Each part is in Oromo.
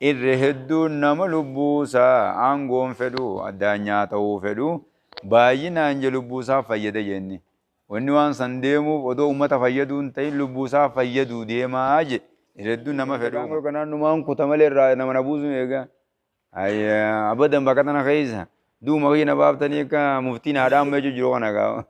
irrehedduu nama lubbuusaa aangoon fedhu addunyaa ta'uu fedhu baay'inaan je lubbuusaa fayyada jenni. Wanni waan san deemuuf odoo ummata fayyaduu hin ta'in lubbuusaa fayyaduu deemaa je irrehedduu nama fedhu. Kanaan dhumaan kuta malee irraa nama na buusu eega. Abadan bakka tana keessa duuma kiyya na baaftanii akka muftiin haadhaan meeju jiru kana gaa.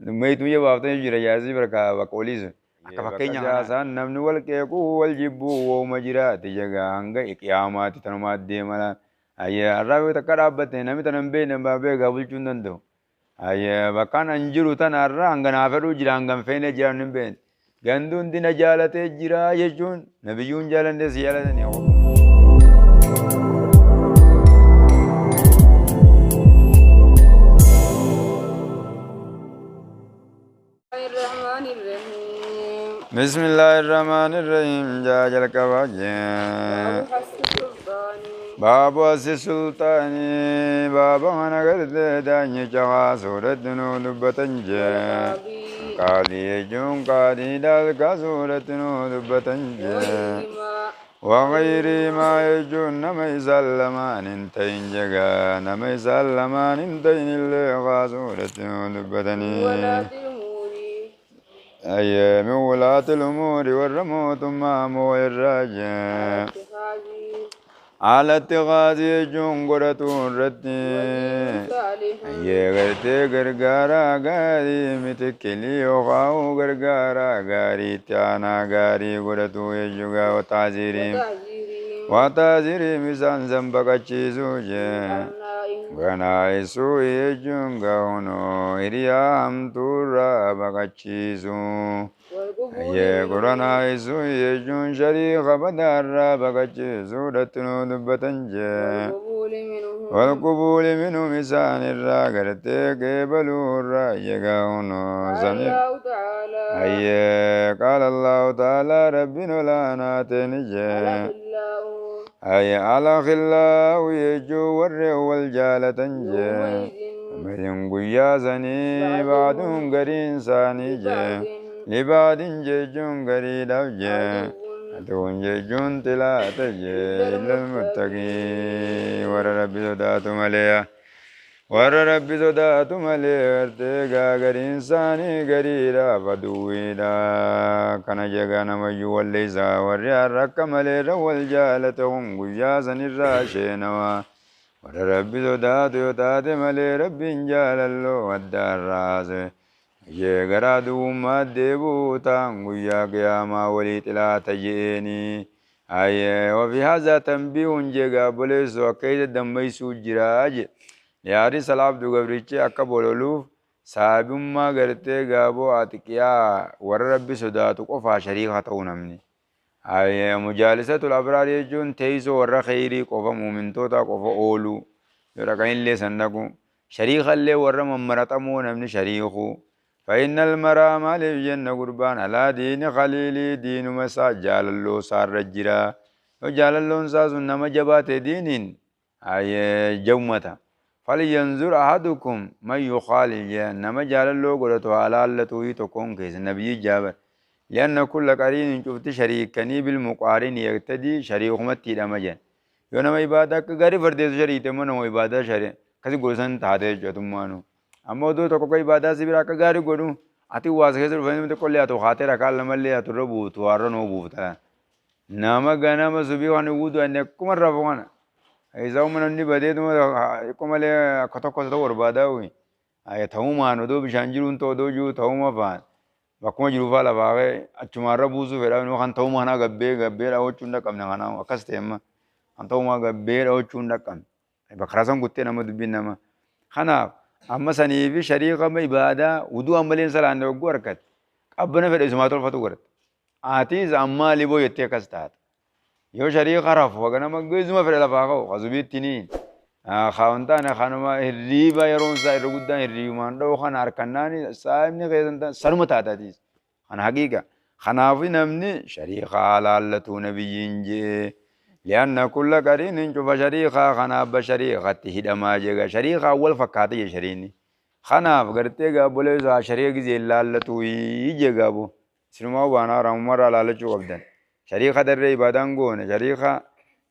Meetu biyya baaftanii jira jaasii bakka oliisu. Akka fakkeenya haasaan namni wal qeequu wal jibbuu wooma jiraate jagaa hanga qiyaamaatti tanumaa deemala. Har'aa takka dhaabbatte namni tana hin beekne beekaa bulchuu hin danda'u. Bakkaan an jiru tana har'aa hanga naa fedhuu jira hanga hin feene jira hin beekne. Ganduun dina jaalatee jira jechuun nabiyyuun jaalanne si jaalatanii. بسم الله الرحمن الرحيم جاجل كواجه باب واسي السلطان باب انا قد داني جوا سورة نولبتنج قاضي جون قاضي دالك سورة نولبتنج وغير ما يجون نما يسلمان انتين جغا نما يسلمان انتين اللي سورة نولبتنج من ولاة الأمور والرموت ما مو الراجع على اتخاذ جنغرة ردي غرتي غرغارا غاري متكلي وخاو غرغارا غاري تانا غاري غرتو يجوغا وتازيري ميزان زنبقا چيزوجي Ganaisu yejunga uno iriyam turra bagachisu ye guranaisu yejun sharikha badarra bagachisu datnu dubbatanje wal qubuli minu misanirra garte gebalurra yega uno zamir qala Allah ta'ala rabbina lana tenije على خلا ويجو ورّي والجالة جي مريم قيا زني بعدهم قرين ساني جي لبعد جيجون قريد جي أتون جيجون تلات جي إلا المتقي ورّ ربي صداتو مليا ورّ ربي صداتو مليا ارتقا قرين ساني قريدا فدويدا كان جگا نمجو والليسا ورّي الرق مليا والجالة هم قيا زني الراشينوا ورّ ربي صداتو يتات مليا ربي جال اللو والدار راس جگرا دوما ديبو تانگويا قياما وليت لا تجيني وفي هذا تنبيه جگا بوليس وكيد دميسو جراج yaari salaabdu gabrichi akka bololuuf saabummaa gartee gaaboo atiqiyaa warra rabbi sodaatu qofaa shariika ta'uu namni. Mujaalisatul abraar jechuun teessoo warra kheyrii qofa muumintoota qofa oolu yoo dhaqan illee sannaku shariika illee warra mammaraxamoo namni shariiku. فإن المرأة مالف جنة قربان على دين خليلي دين مسا جاللو سار رجرا وجاللو ساس نما جبات دين جومتا فلينظر أحدكم من يخالل نما جاللو قرتو حلالتو يتكون كيس النبي جابر لأن كل قرين شفت شريكني بالمقارن يقتدي شريك متي دمجن يونما عبادة كغاري فرديس شريك تمنو عبادة شريك كذي قرسن تاده جتمانو أما دو تكو كي عبادة سبيرا كغاري قدو أتي واسكه سر فهم تقول لي أتو خاطر أكال نملي أتو ربو توارن وبوتا نما غنا ما سبي وانه ودو أنك كمر رفوانا إذا هم نندي بدي تو كمله كتو كتو وربادا وي ثوما ندو بشانجرون تو دو جو ثوما فان بكم جرو فالا باغي أشمار بوزو فلا نو خان ثوما هنا غبي أو چوندا كم نغانا أكستهم خان ثوما غبي أو چوندا كم بخراسون قتة نما دبين نما خنا أما سني في شريعة ما إبادة ودو أمبلين سلان دو غوركت أبنا في الإسماء الفتو غورت آتيز أما لبو يتكستات يو شريعة رف وغنا ما غزما في الأفاقو خزبيت تنين خاونتان خانما هريبا يرون ساير غدا هريما دو خان أركناني سايمني غيزنتا سرمتا تاتيز خان حقيقة خنافي نمني شريعة على نبيين جي لأن كل قرين شوف شريعة خناب شريعة تهدما جيغا شريعة أول فكاتي شريني خناف غرتيغا بوليزا شريعة زي لالتو يجيغا بو سنما وانا رمار على لچو قبدن شريعة در عبادان قون شريعة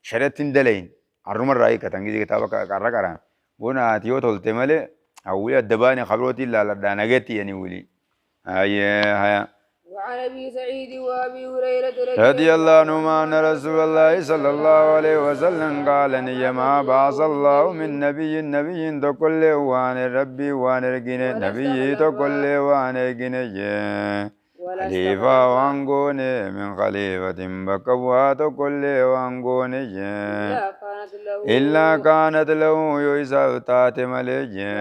شرط دلين الروم الرأي كتنجي كتابك كركران بونا تيو تولت ماله أولي الدباني خبروتي لا دانجتي يعني ولي هيا وعن ابي سعيد وابي هريره رضي الله عنهما أن رسول الله صلى الله عليه وسلم قال نيما بعث الله من نبي تقول وان ربي وان رجنا نبي تقول وان رجنا خليفة وانغوني من خليفة بكوا تقول وانغوني إلا كانت له يوسف تاتي مليجي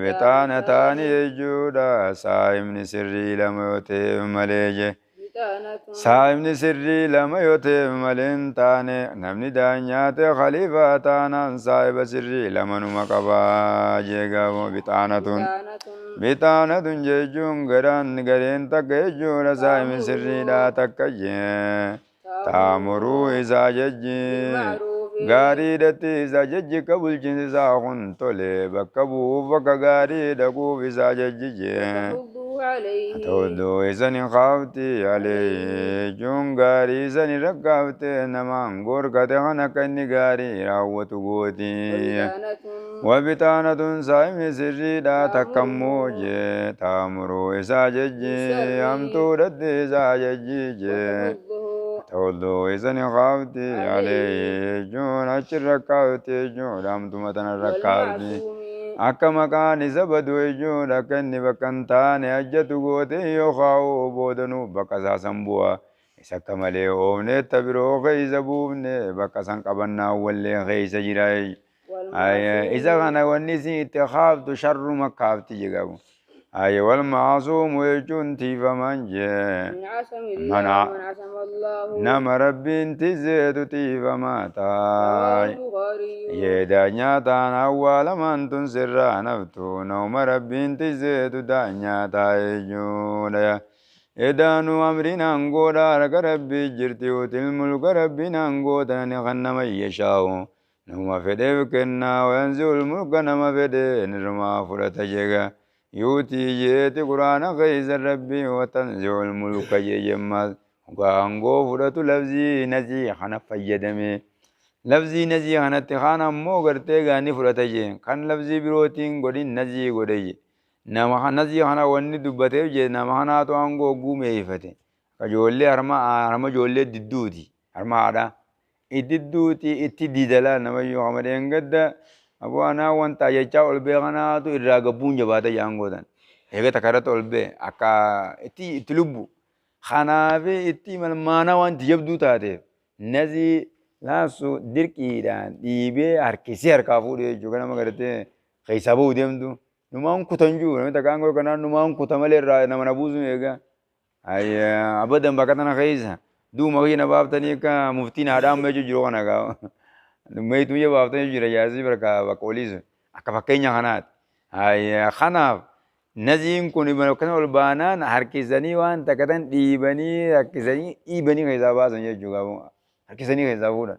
بتانتان يجودا سايم سري لم يتم مليجي سايم سري لم يتم ملين تاني نمني دانيات خليفة تانا سايب سري لمن مكبا جيغا بتانة جيجون غران غرين تكيجون سايم سري لا تكيجي تامرو إذا ججي غاري دتي إذا ججي قبل جنس ساخن تولي بكبو بكا غاري دكو إذا ججي تودو إذا خافتي علي جون غاري إذا ركبتي نمان غور كتغنا كني غاري راوتو غوتي وبتانة سايم سري لا تكموجي تامرو إذا ججي أمتو دتي إذا ججي تولو إذن خافتي عليه جون أشر ركاوتي جون رامتمتنا ركاوتي أكا مكان زبدو جون أكني بكنتاني أجتو غوتي يخاو بودنو بكسا سنبوا إساك ملي أومني تبرو غيز بوبني بكسان قبنا واللي غيز جراي إذا غانا ونسي تخافتو شر مكافتي جغابو أي والمعصوم ويجون تيفا منجي من عصم الله نم ربي تزيد تيفا ماتاي يدانيا تان أول من تنسر نفتو نوم ربي تزيد دانيا تاي جودا إدانو أمرنا نقودا رك ربي جرتي وتلملك ربي نقودا نغنم يشاو نوم فدي بكنا وينزل الملك نما فدي نرما فرتجيغا يوتي جيت قرآن غيز ربي وتنزع الملك يجمال وانغو فرط لفظي نزي خنا فيدمي لفظي نزي خنا تخانا مو غرتي غاني فرطجي كان لفظي بروتين غدين نزي غدي نما نزي خنا وني دبته جي نما خنا تو انغو غومي فته كجولي ارما جولي ددودي ارما ادا اددوتي اتديدلا نما يو خمدين غدا أبو أنا وانت أجا أولبي أنا تو إرّاقبون جبادة يانغودان هيك تكرت أولبي أكا إتي تلبو خانا في إتي ملمانا وانت يبدو تاتي نزي لاسو دركي دان إيبي هركسي هركافو دي جوغانا مغرتي خيسابو ديمدو نمان كتنجو نمي تكانغو كنا نمان كتمالي رأي نمان أبوزو يغا أي أبدا بكتنا خيسا دو مغي نباب تانيكا مفتين هدام بيجو جروغانا غاو Numai tu je bapa tu jura jasi berka bakolis. Akka pakainya kanat. Ay kanaf. Nazim kuni mana ulbana harkisani wan takatan ibani harkisani ibani kaisaba sanya juga bu. Harkisani kaisabu dah.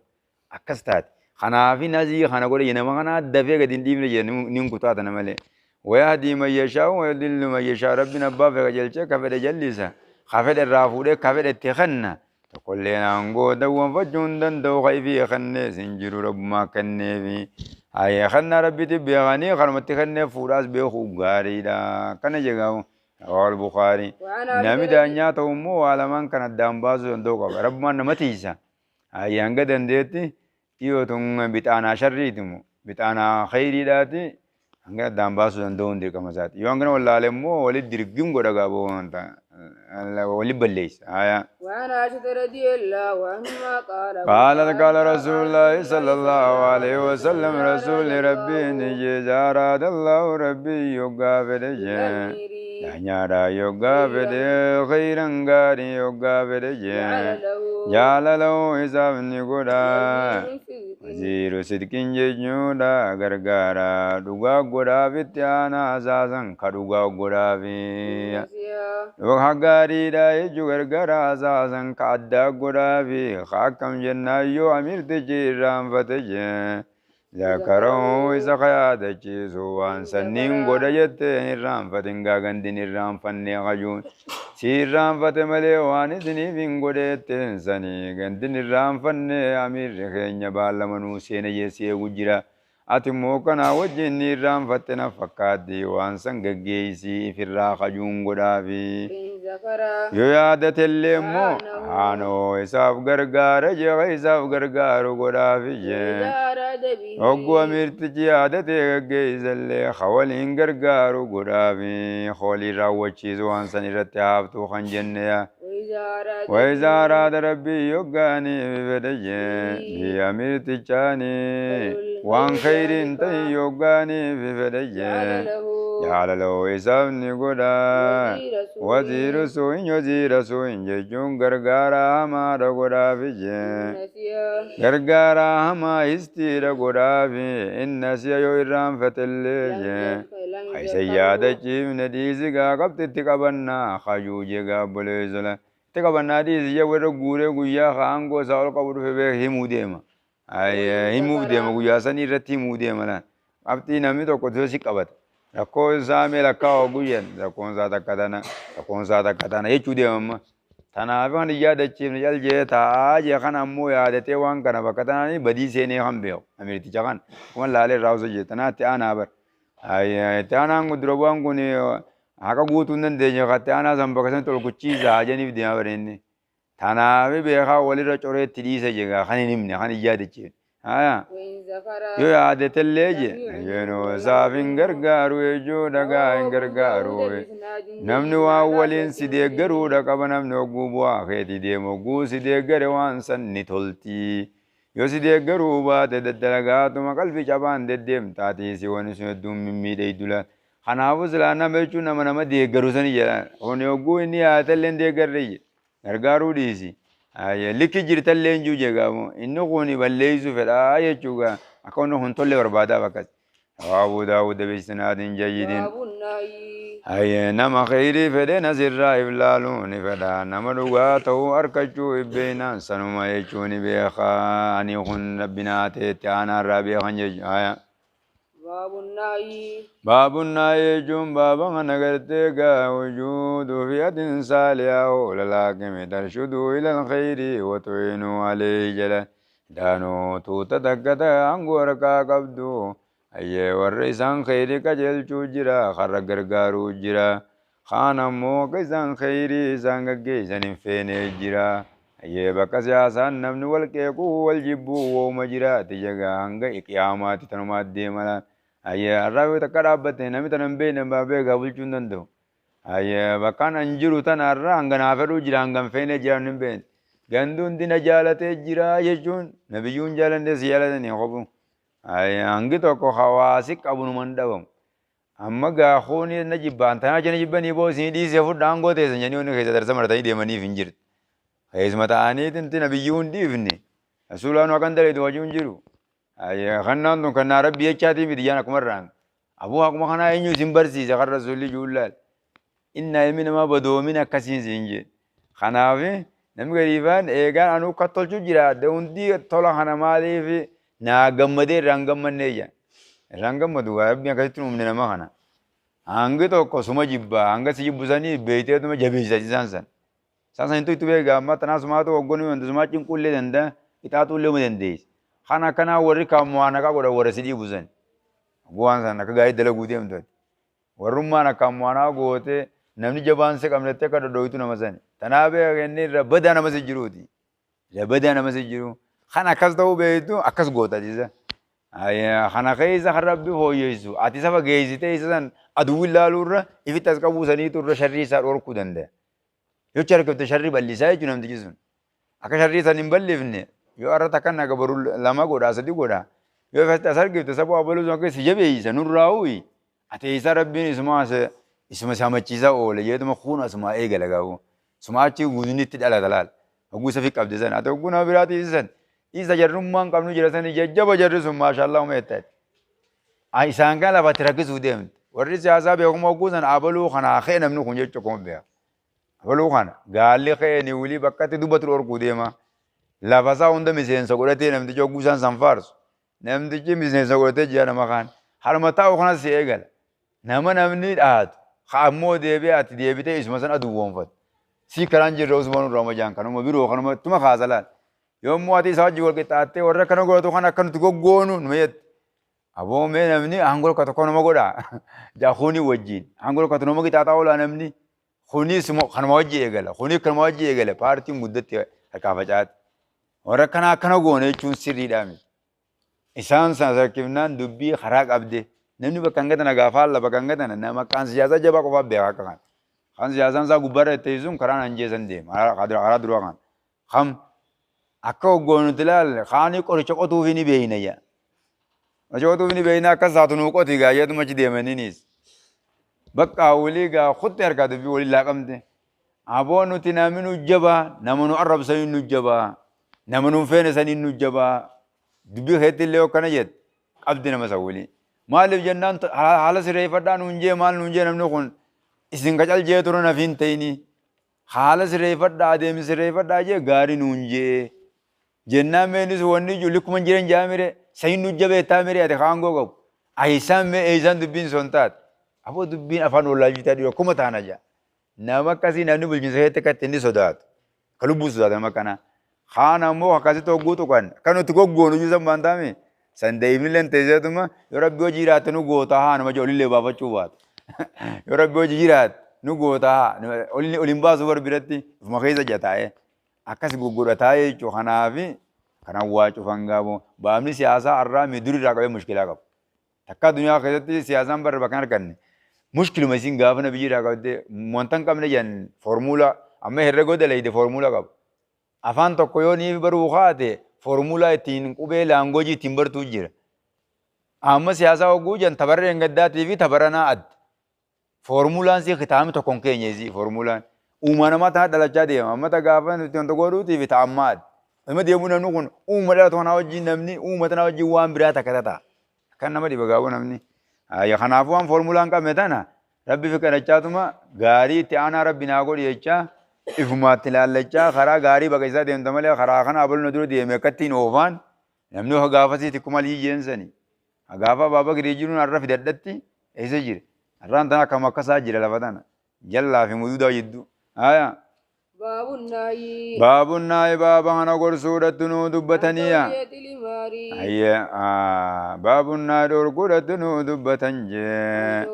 Akka start. Kanafi nazi kana kore yena makana dafe ka dindi mle yena ning kuta ta namale. Waya di ma yasha wa dillu ma yasha rabbina bafe ka jalcha kafede jallisa. Kafede rafude kafede tikhanna. تقول لنا أنقو دو فجون دو خيفي خنّي سنجر رب ما كنّي في هاي خنّا ربي تبي غني خرمت خنّي فراس بيخو غاري دا كن جاو رواه البخاري نامي دانيا تومو على من كان دام بازو دو رب ما نمتيسا هاي أنقد دنديتي يو تون بتانا شريتمو بتانا خيري داتي أنقد دام بازو دون دي كمزات يو أنقنا ولا لمو ولي درجيم غدا غابو أنت ولي بليس آية وعن عائشة رضي الله عنها قال رسول الله صلى الله عليه وسلم رسول ربي نجي جاراد الله ربي يوغا فدجي نانيارا يوغا فدي خيرا غاري يوغا فدجي جال له حساب نيغودا وزير صدقين جنودا غرغارا دوغا غودا فيتيانا اساسا كدوغا غودا في وغاري دا يجو غرغارا اساسا كادا غودا في خاكم جنايو امير تجيرام فتجي ذكره إذا خيات وان سنين قد جت نرام فتنقا قند نرام فني غجون سيرام فتملي وان سني فين قد جت سني قند نرام فني أمير خين يبال منو سين يسي وجرا أتمو كنا وجن نرام فتنا فكادي وان سنقجيسي في الراخ جون قدافي yoo yaadate illee immoo aanoo isaaf gargaara jeeqa isaaf gargaaru godhaafi jee hogguu amirtichi yaadate gaggeessa illee hawaliin gargaaru godhaafi hoolii raawwachiisu waan san irratti haaftuu kan jenneya وإذا أراد ربي يوغاني بفدجي بأميرتشاني وان خير تي يوغاني بفدجي جعل له إسابني قدا وزير سوين يزير سوين ججون غرغارا ما رغدا فيجي غرغارا ما استير غدا في إن نسي يويران فتلجي أي سيادة جيب نديزي قبت تقبنا خجوجي قبل تقبنا ديزي يورا غوري غويا خانغو ساول قبر في همو ديما أي همو ديما غويا سني رتي همو ديما لان قبتي نمي تو كتوسي قبت rakkoon isaa meela kaa'u guyyan rakkoon isaa takka tana jechuu deemamma tanaaf kan yaadachiifne jal'ee taa'aa jee kan ammoo yaadatee waan kana bakka tanaanii badii seenee kan beeku amirticha kan kuma laalee irraa osoo jee tanaatti aanaa bar itti aanaan dura bu'aan kun akka guutuu hin dandeenye itti aanaa san bakka san tolkuchiisa jeniif deema bareenni tanaaf beekaa walirra coree itti dhiise jegaa kan hin himne kan hin yaadachiifne yoo yaadate illee je yennoo isaaf hin gargaaru ejuu dhagaa hin gargaaru namni waan waliin si deeggaruudha qaba namni hogguu bu'aa keetii deemu hogguu si deeggare waan san ni tolti yoo si deeggaruu baate daddalagaatuma qalbii cabaan deddeemtaatii si wani sun hedduun mimmiidheeydu laan kanaafuu silaa nama jechuun nama deeggaru sani jedhan kun hogguu inni yaadate illee deeggarre gargaaruu dhiisi liki jirta illee injuu jegamu inni kun balleessu fedhaa jechuudha akka inni kun tolle barbaadaa bakkas Abu Daawud bisnaadin jayyidin nama khayrii fedhe nasirraa iflaaluun fedha nama dhugaa ta'uu harkachuu ibbeenaan sanuma jechuun beekaa ani kun rabbinaa ta'etti aanaarraa beekan jechuudha باب النهي جون بابا نغرتك وجود فئة صالحة للحاكم ترشدوا إلى الخير وتعينوا عليه جلا دانو توتا تكتا أنغوركا قبدو أيه ورئيسان خيري كجل جرا خر غرغارو جرا خانا مو كيسان خيري سانغكي سنين فيني جرا أيه بكا سياسان نمن والكيكو والجبو ومجرا تجغا هنگا إقيامات تنمات ديمالا ayya arrabe takka dhaabbate namni tan hin beekne baabee gaabulchuu hin danda'u ayya bakkaan an jiru tan arra hanganaa fedhuu jira hangan feene jiran hin beekne ganduun dina jaalatee jira jechuun nabiyyuun jaalatee si jaalatanii qobu ayya hangi tokko hawaasi qabunuman dhabamu amma gaahuun na jibbaan tanaa jana jibbanii boosii dhiisee fudhaan gooteessan janii onni keessa darsa maratanii deemaniif hin jirti keessuma ta'aniitinti nabiyyuun dhiifne rasuulaan waan daleetu wajjin jiru ayya kanaan tun kan rabbi jechaati miti jaan akkuma irraan abuu akkuma kanaa eenyu isin barsiise kan rasuulli juullaal inna ilmi namaa badoomin akkasiin siin jee kanaaf namni gadiifaan eegaan anuu akka tolchu jiraadde hundi tola kana maaliif naa gammadee irraan gammannee jaan irraan gammadu rabbi akkasitti uumne nama kana hangi tokko suma jibbaa hanga si jibbusanii beeyteetuma jabeessisa isaan san itti beekaa amma tanaa sumaatu hoggonuu wanta sumaa cinqullee danda'a ixaaxuullee ma dandeessi kana kana warri kaamuwaan akka godha warra sidii busan bu'aan san akka gaa'ii dalaguu deemtu warrummaan akka kaamuwaan goote namni jabaan se qabnettee akka dhodhooytu nama sani tanaaf inni irra badaa nama si jiruuti irra badaa nama si jiru kan akkas ta'uu beektu akkas goota jisa kana keessa kan rabbi fooyyessu ati safa geessitee isa san aduu ilaaluurra ifitti as qabuu saniitu irra sharrii isaa dhorkuu danda'a yoo charkifte sharrii bal'isaa jechuun namtichi sun akka sharrii san hin bal'ifne yoo arra takkan naga baru lama godha sadi godha yoo fasta asar gifte sabu abalu zonke si jabeeysa nurraawi ate isa rabbiin isuma samachiisa oole jedhuma khuna isuma eegala gabu suma achi gudunitti dhala dalal ogu safi qabde san ate oguna birati isan isa jarrumman qabnu jira san jajjaba jarri sun maashaallah umeettat ai isaan kan lafa tirakisu deemt warri siyaasa beekuma ogu san abalu kana kheenamnu kun jecho kon beek abalu kana gaalli kheeni wuli bakkatti dubatu orku deema lafasaa hunda miseensa godhatee namtichi oguu isaan san faarsu namtichi miseensa godhatee jira nama kaan harma taa'u kanas si eegala namni dhaatu ammoo deebi'ee ati deebitee isuma sana duwwoonfatu si karaan jirre usuma nurra majaan kanuma biroo kanuma tuma kaasalaan yommuu ati isa wajji wal qixxaattee warra kana godhatu kan akka nuti goggoonu nu meetti aboo mee namni hangol ka tokko nama godha jaahuuni wajjiin hangol ka nama qixxaataa oolaa namni kunis kanuma wajji eegala kunis kanuma wajji eegala paartiin guddatti harkaa facaati warra kana akkana goone jechuun sirriidhaa miti isaan sana sarkifnaan dubbii karaa qabde namni bakka hangatana gaafa alla bakka hangatana nama kan siyaasa jabaa qofaaf beeka akka kan siyaasaan isaa gubbarra itti sun karaan hanjeesan deema karaa duraa kan kam akka hoggoonu ilaal kaanii qoricha qotuufi ni beeyna yaa qoricha qotuufi ni beeyna akka isaatu nuu qoti gaayyeetuma achi deemaniinis bakka walii gaa kutti harkaa dubbii walii laaqamte aboo nuti namni nu jabaa nama nu arrabsanii nu jabaa nama nu feene sanii nu jabaa dubbii keetti illee akkana jette qabdi nama sawwilii maaliif jennaan haala sireeffadhaa nuun jee maal nuun jee namni kun isin qacal jee tura nafiin ta'ini haala sireeffadhaa adeemi sireeffadhaa jee gaarii nuun jee jennaan meenis wanni iyyuu likkuma jiran jaamire sayin nu jabeettaa mire ati kaangoo qabu ayisaan mee eeysaan dubbiin son taate aboo dubbiin afaan wallaalchitaa dhiyo akkuma taana jaa nama akkasii namni bulchiinsa keetti akkatti inni sodaatu ka lubbuu sodaatu nama kanaa kaan ammoo akkasitti hogguutu kan nuti goggoonu iyyuu san baantaami sandeeyimni leen teesseetuma yoo rabbi hojii jiraatte nu goota haa nama olillee baafachuu baatu yoo rabbi hojii jiraatte nu goota haa oliin baasu bar biratti ufuma keessa jataa'e akkas goggodhataa'e jechuu kanaafi kanan waa cufan gaabo baamni siyaasaa har'aa durirraa qabee mushkilaa qabu takka duniyaa keessatti siyaasaan barra bakka arganne mushkiluma isin gaafa na biyyiirraa qabdee wantan qabne jan formuula amma herregoo dalayde formuula qabu afaan tokko yoo ni baruu kaate formuulaa ittiin qubee laangoojii ittiin bartuu jira. Amma siyaasaa hogguu jan tabarreen gaddaatii fi tabaranaa adda. Formuulaan si kitaabni tokkoon keenyeesi formuulaan. Uuma namaa ta'a dhalachaa deema. Amma ta gaafa nuti wanta godhuutii fi ta'ammaa adda. Nama deemuu namni kun uuma dhalatu kanaa wajjin namni uuma tanaa wajjin waan biraa takka ta'a. Kan nama dhiba gaafuu namni. Kanaafuu waan formuulaan qabne tana rabbi fi kadhachaatuma gaarii itti aanaa rabbi naa godhi jechaa ifumaatti ilaallachaa karaa gaarii bakka isaa deemta malee karaa kana abaluna dura deeme akkattiin oofaan namni gaafasiiti kuma liijeensani gaafa baaba girii jiruun har'a fidadhatti eessa jira har'aan tana akkam akkasaa jira lafa tana jallaa fi muduudaa jidduu aayaa baabun naayi baaba kana gorsuudhattu nuu dubbataniya baabun naayi dhorkuudhattu nuu dubbatan jee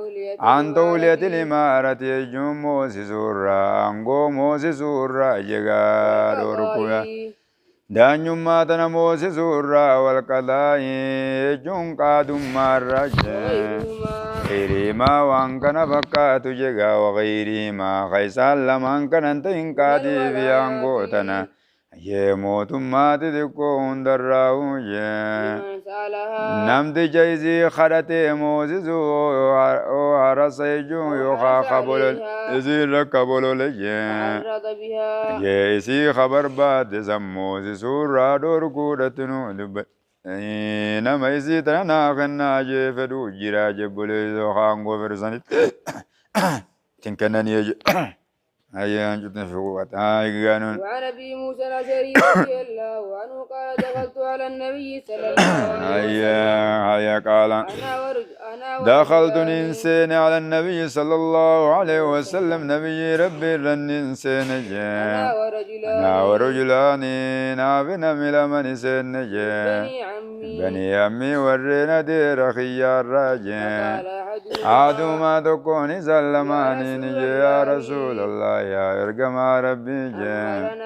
an tawliyatil imaarati jechuun moosisuurra angoo moosisuurra jegaa dhorkuya daanyummaa tana moosisuurra walqalaayi jechuun qaadummaarra jee غيرهما وان كان فكات جگا وغيرهما خيسان لمن كان تين قادي بيان قوتنا يموت ما تدكون دراو نمت جيزي خرطي موززو ورسيجو يخا قبول ازير قبول لجي يسي خبر بعد زموززو رادور قودتنو دبت nama isi tana kanna je fedu jira je bole zo hango versani tinkanani je ayan jutna fuqat ay ganun wa nabi musa al-ashari radiyallahu anhu qala dakhaltu ala an-nabiy sallallahu alayhi wa qala دخلت الإنسان على النبي صلى الله عليه وسلم نبي ربي الإنسان جاء أنا ورجلان نابنا ملا من سن جاء بني أمي ورنا دير خيار راجع عادوا ما تكون سلماني نجي يا رسول الله يا إرقم ربي جاء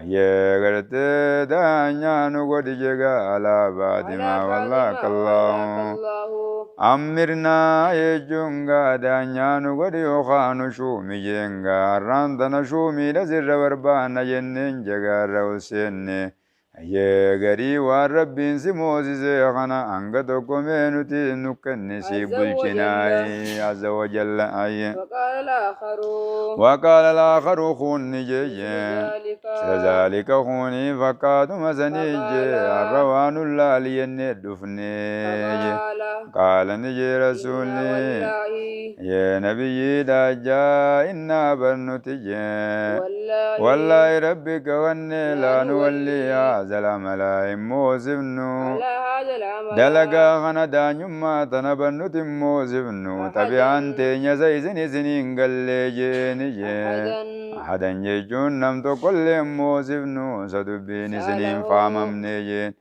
يا قرت دانيا نقول جيغا على بعد ما والله الله أمرنا يجونغا دانيا نقول يوخانو شومي جينغا راندنا شومي لزر وربانا جنين جيغا روسيني يا غري وربين سموزي زيغانا أنغتو كومينوتي نكنسي بلشناي عز وجل أي وقال الآخر خوني جي سذلك خوني فقاد مسني جي الروان الله ليني دفني قال نجي رسولي يا نبي داجا إنا بنتي والله ربك غني لا نولي هذا العمل موزبنو على هذا العمل دلقا غنا دانيما تنبنو تموزبنو تبعان تينيا زيزني زنين قلجين أحدا يجون نمتو كل موزبنو سدبين سنين فاممني جين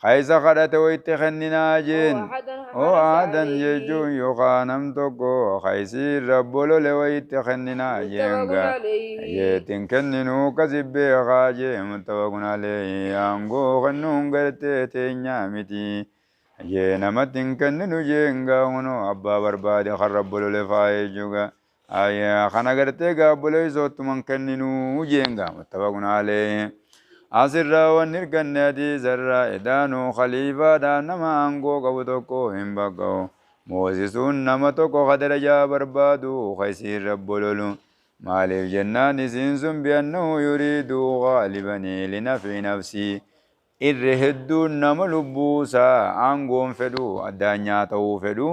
خيس خدت ويتخننا جين او آدن يجون يخانم توكو خيسي ربولو لويتخننا جينغا يتنكننو كذب خاجي متوقن عليه أنغو خنون غرتي تنيامتي ينمتن كننو جينغا ونو أبا بربادي خربولو لفايجوغا أي خنا غرتي غابولو يزوت من كننو جينغا متوقن عليه asirra wanni irganneeti zarra edaanu khaliifaadha nama aangoo qabu tokko hin baqqa'u moosisuun nama tokko ka darajaa barbaadu ka isiin rabbololu maaliif jennaan isiin sun bi'annahu yuriidu gaalibanii linafi nafsii irre hedduun nama lubbuusaa aangoon fedhu addunyaa ta'uu fedhu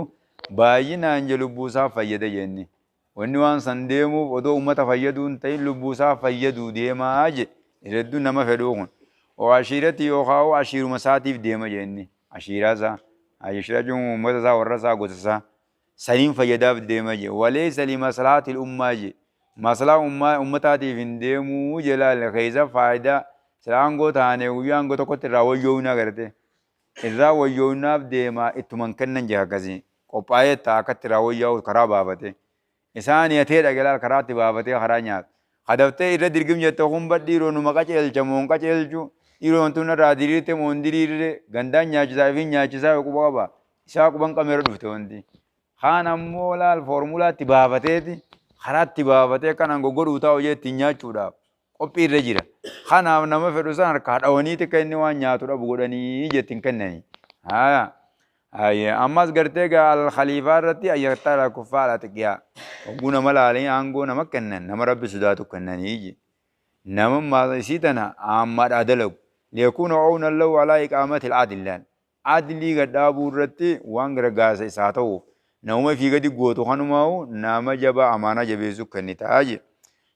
baay'inaan je lubbuusaa fayyada jenni wanni waan san deemuuf odoo ummata fayyaduun ta'in lubbuusaa fayyadu deemaa je ireddu nama fedhuun o ashirati yookaan ashiiruma isaatiif deema jenni ashiiraasa ashira juun uummata isaa warra isaa gosa isaa saniin fayyadaaf deema je walee salii maslaatil ummaa je maslaa ummataatiif hin deemuu jelaal keessa faayidaa silaangoo taane guyyaangoo tokkotti irraa wayyoowna agarte irraa wayyoownaaf deema ittuman kennan je akkasii qophaa'ee ta'a akkatti irraa wayyaa'u karaa baafate isaan yatee dhagalaal karaatti baafatee karaa nyaata hadaftee irra dirgim jette kun badhiiroo numa qaceelcha moon qaceelchu dhiiroon tun irraa diriirte moon diriirre gandaan nyaachisaa fi nyaachisaa quba qaba isaa quban qameera dhufte wanti kaan ammoo laal foormulaatti baafateeti karaatti baafatee kanaan goggodhuu taa'u jee ittiin nyaachuudhaaf qophii irra jira kanaaf nama fedhu san harkaa dhawaniiti kan inni waan nyaatu dhabu godhanii jettiin kennanii haa ammas gartee gaa al-khaliifaa irratti ayyattara kuffaadha xiqqaa ogguna malaalee aangoo nama kennan nama rabbi sodaatu kennanii je nama maasii tana ammaadhaa dalagu leekuuna oowna lahu alaa iqaamati al-adillaan adilii gadhaabuu irratti waan gargaarsa isaa ta'uuf nama fi gadi gootu kanumaa'u nama jabaa amaanaa jabeessuu kennitaa je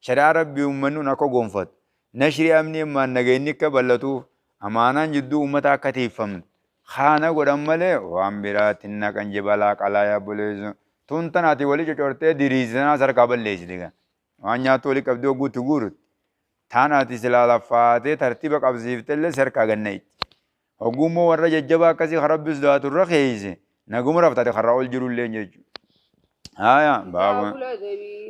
shari'aa rabbii uummannuun akka gonfatu nashrii amni immaan nageenyi akka bal'atuuf amaanaan jidduu uummata akka teeffamtu خانه godhan malee waan biraatti naqan jebalaa qalaa yaabboleessu tun tanaati walii cocortee diriisanaa sarkaa balleessite gan waan nyaattu walii qabdee guutu guurutti taanaati silaa laffaatee tartiiba qabsiiftellee sarkaa ganna itti hoggummoo warra jajjabaa akkasii karabbis daatu irra keeyse naguma raftate karraa ol jirullee jechuudha haya baabun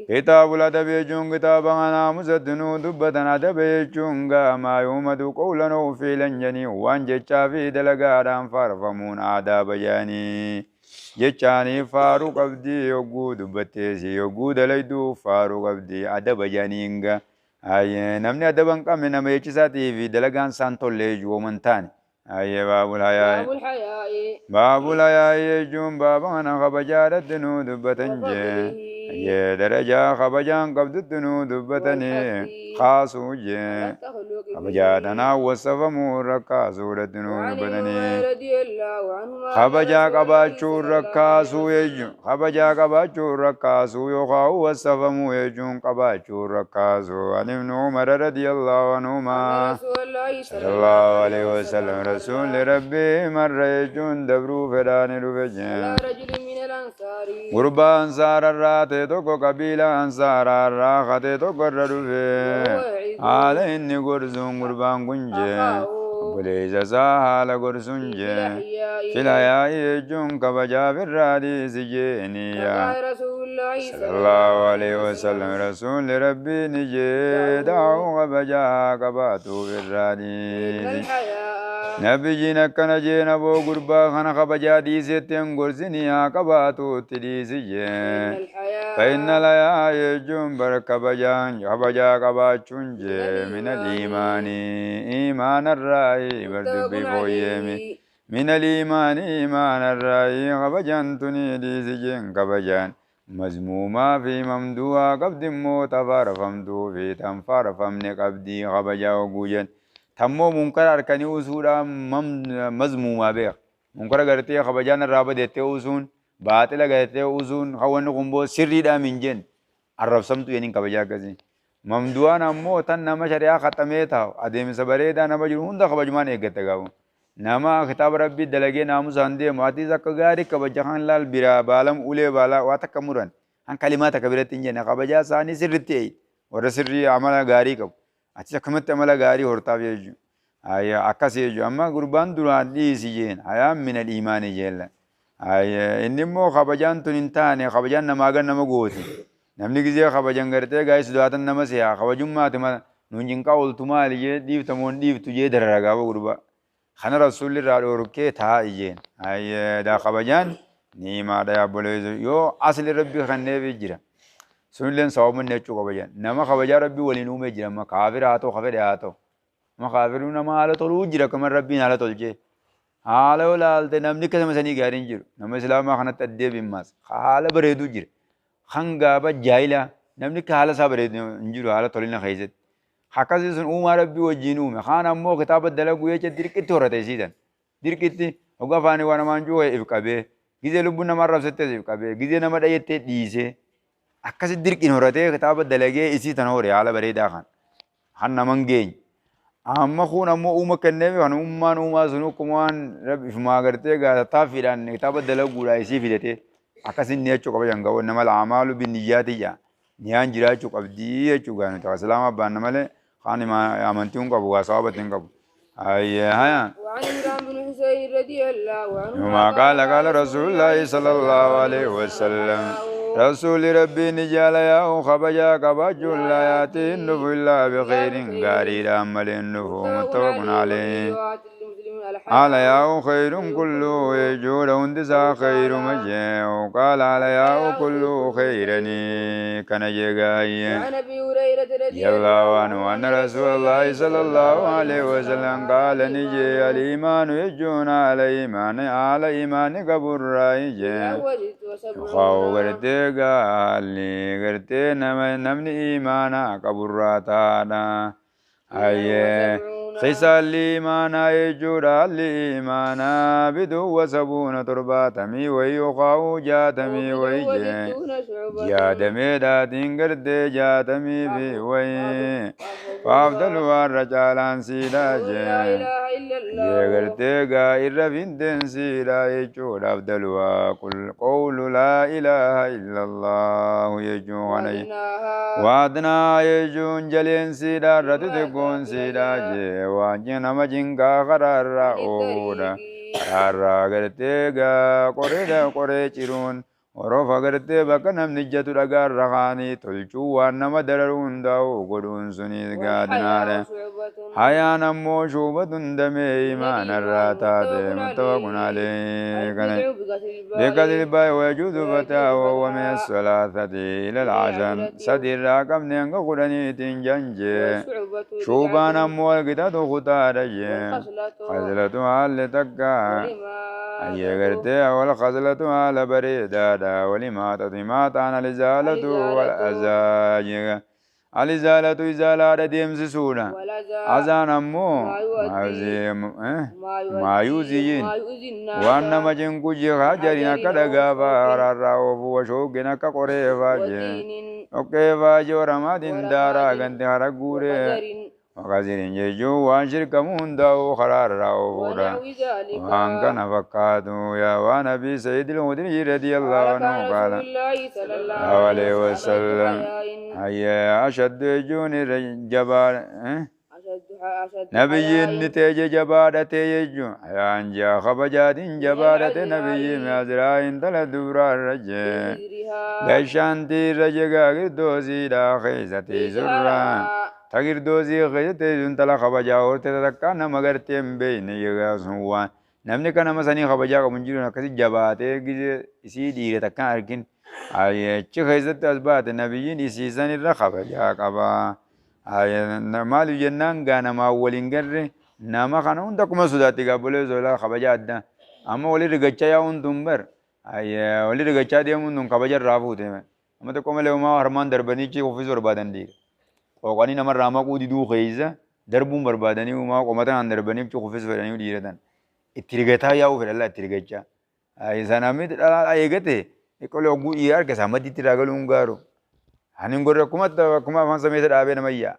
كتاب الأدب يجون كتابا أنا مسدنو دبتنا أدب يجون ما يومد قولا وفعلا جني وان جتشا في دلقاران فارفمون آداب جاني جتشاني فارو قبدي يوغو دبتيسي يوغو دليدو فارو قبدي أدب جانينغا أي نمني أدبا قمي نما يجساتي في دلقان سانتو ليجو ومنتاني أي باب الحياء باب الحياء يجون بابا أنا خبجارة دنو دبتنجي يا درجة خبجان قبض الدنو دبتني خاصو جي خبجاتنا وصفمو ركاسو الدنو دبتني خبجا قباچو ركاسو يجو خبجا قباچو ركاسو يخاو وصفمو يجون قباچو ركاسو عن ابن عمر رضي الله عنهما صلى الله عليه وسلم رسول ربي مر يجون دبرو فدان رفجين غربا انصار الرات توكو قبيلة انصار الراخة توكو الردفة على اني قرزون غربان قنجة وليس ساها لقرسنجة في الحياء يجون كبجا في الرادي سجينيا صلى الله عليه وسلم رسول ربي نجي دعو كبجا كباتو في الرادي نبي جينا كنا جينا بو غربا خنا خبجا دي ستين غرزنيا كباتو تديسي فإن لا يجون بركبجان خبجا كباتشونج من الإيمان إيمان الرأي بردبي بويمي من الإيمان إيمان الرأي خبجان تنيدي سجين كبجان مزموما في ممدوها قبد موت فارفمدو في تنفار فمن قبدي خبجا وقوجن تمو منكر أركاني وسورا مزموما بيخ منكر غرتي خبجان الرابط ديته وسون باطل غرتي وسون خوان قنبو سري دا من جن عرف سمتو ينين كبجا كزي ممدوان أمو تن نما شريعة ختميتها أديم سبريدا نما جرون دا خبجمان إيجت قاو نما كتاب ربي دلقي ناموس عندي ماتي زكغاري كبجان لال برا بالم أولي بالا واتكمران عن كلمات كبيرة إنجنا خبجا ساني سرتي ورسري عمل غاري كب أتي كمت عمل غاري هرتا بيجو أي أكاسي جو أما قربان دران دي سجين أيام من الإيمان جل أي إنمو خبجان تنتاني خبجان نماغن نمغوتي namni gizee kabajan gartee gaayis du'aatan nama siyaa kabajummaati ma nuunjinqaa oltumaa iyyee dhiiftamoon dhiiftu jee dararagaaba gurba kana rasuulli irraa dhoorkee taa iyyeen daa kabajaan niimaadha yaabboleesu yoo asli rabbi kanneef jira sunilleen sababuun jechuu kabajan nama kabajaa rabbi waliin uumee jira amma kaafira haa ta'u kafedhe haa ta'u amma kaafiruu nama haala toluu jira kamar rabbiin haala tolchee haala olaalte namni akkasuma sanii gaariin jiru nama islaamaa kanatti addee bimmaas haala bareeduu jira خنجابا جايلا نمني كهلا صبر نجيرو على طولنا خيزت حكاسي سن أمة ربي وجينوم خان أمو كتاب الدلق ويا جدير كتورة تيسيدن دير كتي أوقا فاني وانا مانجو إفكابه جيزة لبنا مرة ستة إفكابه جيزة نمر أيه تديسه حكاسي دير كنورة تي كتاب الدلق إسي تنوري على بريدا خان خان نمانجين أما خون أمو أمة كنبي خان أمة سنو كمان رب إفما کرتے گا تافيران كتاب الدلق ولا إسي فيدته akasin ne chuka bayan ga wannan mal amalu bin niyyati ya niyan jira chuka abdi ya chuka ne ta salama ban male khani ma amantin ka buwa sabatin ka ay haya wa an imran bin husayn radiyallahu anhu ma qala rasulullah sallallahu alaihi wasallam رسول ربي نجال يا خبجا كبجل لا ياتين بالله بخير غاري عمل انه متفق عليه على يا خير كله يجود وندسا خير مجه وقال على يا كله خيرني كان يغاي عن ابي هريره رضي الله عنه ان رسول الله صلى الله عليه وسلم قال نجي الايمان يجون على ايمان قبر رايجه خاو غرتي قالي غرتي نمني ايمانا قبر راتانا ايه خسال ليمانا يجورا ليمانا بدو وسبون ترباتمي ويقاو جاتمي ويجي جاتمي داتين قرد جاتمي في وي فافضل والرجالان سيدا جي يغرتي غير فيندن سيدا يجور أفضل وكل قول لا إله إلا الله يجوني وادنا يجون جلين سيدا رتدقون سيدا جي wajjina majinga qararra ooda qarra gartee gaa qoreedha qoree ciruun orofa gartee bakka namni ijjatu dhagaarra kaanii tolchuu waan nama dararu hundaa'u godhuun sunis gaadinaadha hayaan ammoo shuubatun damee imaanarraa taate muttafaqun alayhi kana بقدر الباء ويجوز فتاه وهو من الثلاثة إلى العشر سدير راكم نينغ قراني تنجنجي شوبان أموال قداد خطارجي خزلتها لتكا أي غرتي والخزلتها لبريدادا ولما تطمات عن الإزالة والأزاج الإزالة إزالة ديمس سونا أزان أمو ما يوزين وأنا ما جنكو جيها جرينا كدغا فارارا وشوكنا كقريفا جي أوكي فاجي ورمادين دارا غنتي هرقوري وغازرين جيجو وانشرك مونداو خرارا وفورا وان كان فكاتو يا ونبي سيد المدري رضي الله عنه قال عليه وسلم هيا أشد جوني جبار نبي نتيجة جبارة تيجو أنجا خبجات جبارة نبي مزرعين تلدورا رجع لشانتي رجع دوزي دا خيزتي زرا تغير دوزي خيزتي زنتلا خبجا ورتي تتكا نمغر تيمبين يغاسوا نمني كان مساني خبجا كمنجيرو نكسي جباتي جزي إسي ديري تكا أركين أي چه خيزت أزبات نبيين إسي ساني را خبجا كبا أي مالو جنان غانا ما أولين غري نما خانون تكما سوداتي قبولي زولا خبجا أدنا أما ولي رغچا ياون دنبر أي ولي رغچا ديمون دن خبجا رافو تيمن أما تكما لو ما هرمان دربني چه خفيز بربادن دير وقاني نمر راما قودي دو خيزة دربون بربادني وما قمتان دربني چه خفيز فرانيو ديردن اترغتا ياو فر الله اترغچا أي سنامي تلا أيغته يقول أقول إيار كسامة تراغلون غارو Ani ngorre kuma afaan sameessa dhaabee namayyaa.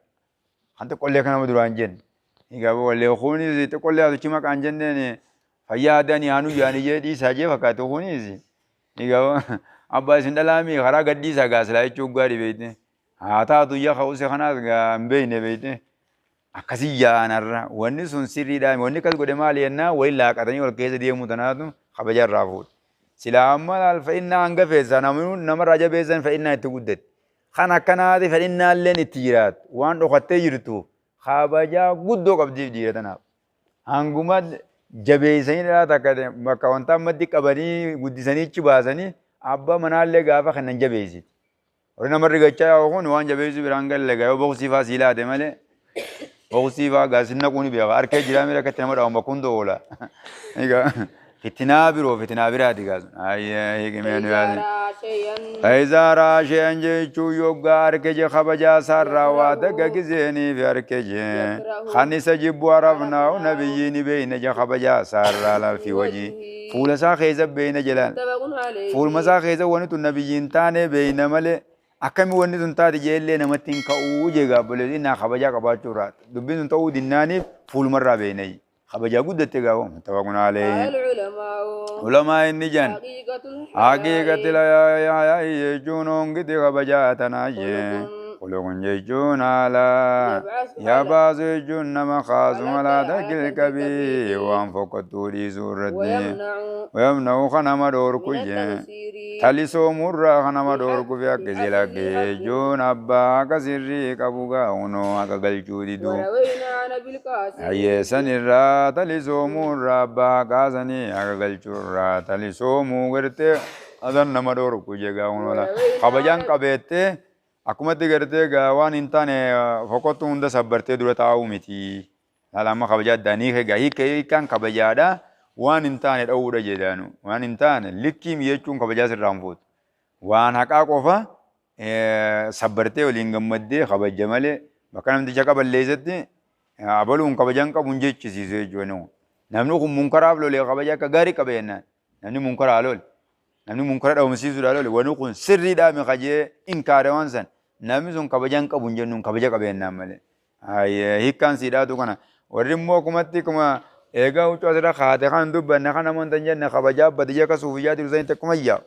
Hanta qollee kana duraan jenne. Egaa wallee kunis qollee asichi maqaan jenneen fayyaa addaan yaanu yaani jee dhiisaa jee fakkaate kunis. Egaa abbaa isin dhalaami karaa gaddiisaa gaasilaa jechuun gaarii beekne. Haa taatu iyya ka'uuse kanaas hin beekne beekne. Akkasii yaanarra wanni sun sirriidha. Wanni akkas godhe maali jennaa waliin laaqatanii wal keessa deemuu tanaatu kabaja irraa fuudha. Silaa amma fedhinnaa hanga feessaa namarraa jabeessan fedhinnaa itti guddate. Kan akkanaati fedhinnaalleen itti jiraatu waan dhokattee jirtuuf kabajaa guddoo qabdiif dhiira tanaaf. Hanguma jabeessanii takka bakka wanta ammatti qabanii guddisanii ichi baasanii abbaa manaallee gaafa kannan jabeessiti. Warri namarri gachaa yaa'u kun waan jabeessu biraan galle gaa yoo boqsiifaa sii laate malee boqsiifaa gaasinna kuni beeka harkee jiraa miira akkatti nama dhawamu bakka hunda oola. Fitinaa biroo fitinaa biraati gaasun. Ayyee hiikimee nu yaadne. فإذا راشي أنجيشو يوغا أركجي خبجا سارا واتك كزيني في أركجي خاني سجب ورفنا ونبييني بين جا خبجا سارا في وجي فول سا خيزة بين جلال فول مسا خيزة ونتو النبيين تاني بين ملي أكمي ونتو تاتي جيلي نمتين كأوجي قابل إنا خبجا قباتو رات دبين تو دناني فول مرة بيني خبجا قد تقاو متفقون عليه علماء النجان حقيقة لا يجونون قد خبجا تناجي قلوكن يجون على يا باز يجون مخاز ولا تقل كبي وانفق التولي سورة ويمنعو خنم دور كجي تلسو مرة خنم دور كفي أكزيلك يجون أبا كسري كبوغا ونو أكغل جودي دو أي سنرا تلسو مرة أبا كاسني أكغل جورا تلسو مغرتي أذن نما دور كجي غاونو لا خبجان كبيتي Akumatti gartee waan hin taane fokkottu hunda sabbartee dura taa'uu miti. Lama kabajaa addaanii egaa hiikaan kabajaadha waan hin taane dha'uudha jedhaanu. Waan hin taane likkiim jechuun kabajaa sirraan fuutu. Waan haqaa qofa sabbartee waliin gammaddee kabaja malee bakka namticha qaballeessatti abaluun kabajaan qabu hin jechisiisu jechuudha. Namni kun munkaraaf lolee kabajaa akka gaarii qaba jennaan. Namni munkaraa lole. Namni munkara dhawumsiisuudha lole. Wani kun sirriidhaa miqajee inkaare waan san. Namni sun kabajaan qabu hin jennuun kabaja qabeenyaan malee. Hiikkaan siidhaatu kana. Warri immoo kumatti kuma eegaa huccuu asirra kaate kan dubbanne kan namoota hin jenne kabajaa badiyyaa akka suufiyyaa jiru sanii takkuma iyyaa.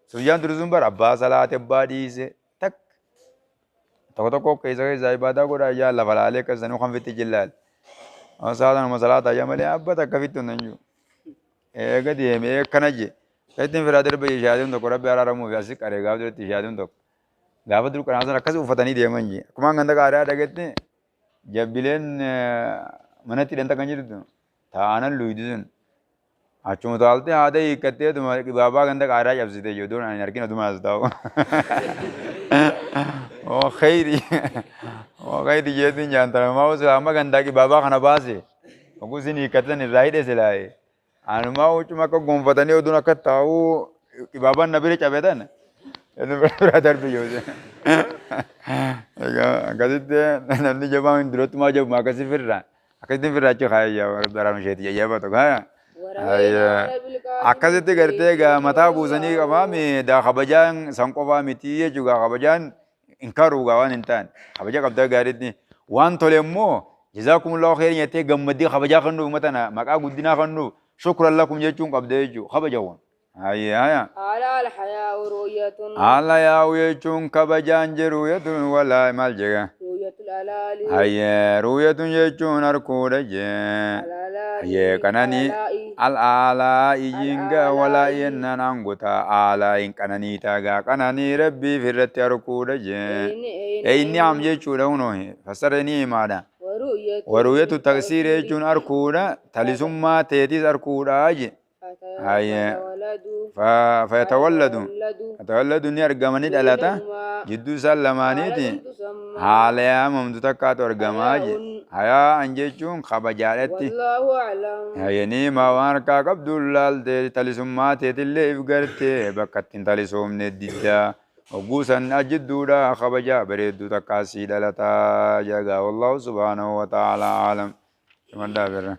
Suufiyyaan jiru sun bara abbaa salaate abbaa dhiise takka. Tokko keessa ibaadaa godhaa ijaa lafa laalee akkasanii kan fitti jillaale. Saatan uma salaataa ijaa malee abba takka fitti hundan jiru. Eega deemee akkana jee. Ittiin firaa darbe ishaatiin tokko rabbi araaramuuf asii qaree gaafa duratti ishaatiin tokko. Gaafa dur kanaan sana akkas uffatanii deeman jee. Akkuma ganda qaadaa dhagetti jabbileen manatti hidhanta kan jirtu taa'anan luyidu sun. Achuma taaltee haada hiikkattee baabaa ganda qaadaa cabsitee jiru. Doon ani argina dumaas taa'u. Oo khayri. Oo khayri jeetiin jaantala. Maa usi amma gandaa baabaa kana baase. Oguu isin hiikkatan irraa hidhe silaaye. Anumaa huccuma akka gonfatanii oduun akka taa'u baabaan na bira cabetan. Itu berada di Jogja. Akkasitti namni jabaan duratti maa jabu akkasi firra. Akkasitti firra achi kaayya baraan isheeti jajjaba tokko haa. Akkasitti gartee gaa mataa buusanii qabaami daa kabajaan san qofaa miti jechuudha kabajaan inkaaruu gaa waan hin taane kabaja qabdaa gaariitti waan tole immoo jazaakumullahu khairan jettee gammaddee kabajaa kan nuuf matana maqaa guddinaa kan nuuf shukran lakum jechuun qabdee jechuudha kabajawwan. Ayya. Ala al-hayaa ru'yatun. Ala yaa jechuun kabajaan jiru yetuun walaa maal jega. Ru'yatul alaali. Ayya ru'yatun jechuun harkuudha jee. Ayya kanani al-alaa ijinga walaa yennaan anguta alaa hin kananii taagaa kananii rabbii firratti harkuudha jee. Inni am jechuudha hunoo fassara ni himaadha. Waru'yatu taksiir jechuun harkuudha talisummaa teetis harkuudha jee. فيتولد نرجمني دلتا جدو سلمانيتي حاليا ممدوتا كاتو ارجماجي هيا انجيشون خبجالتي والله أعلم هيني ما واركا قبد الله تلسماتي تلي افقرتي بكتين تلسوم نديدا وقوسا أجدودا خبجا بريدو تكاسي دلتا جاقا والله سبحانه وتعالى عالم شمال دابر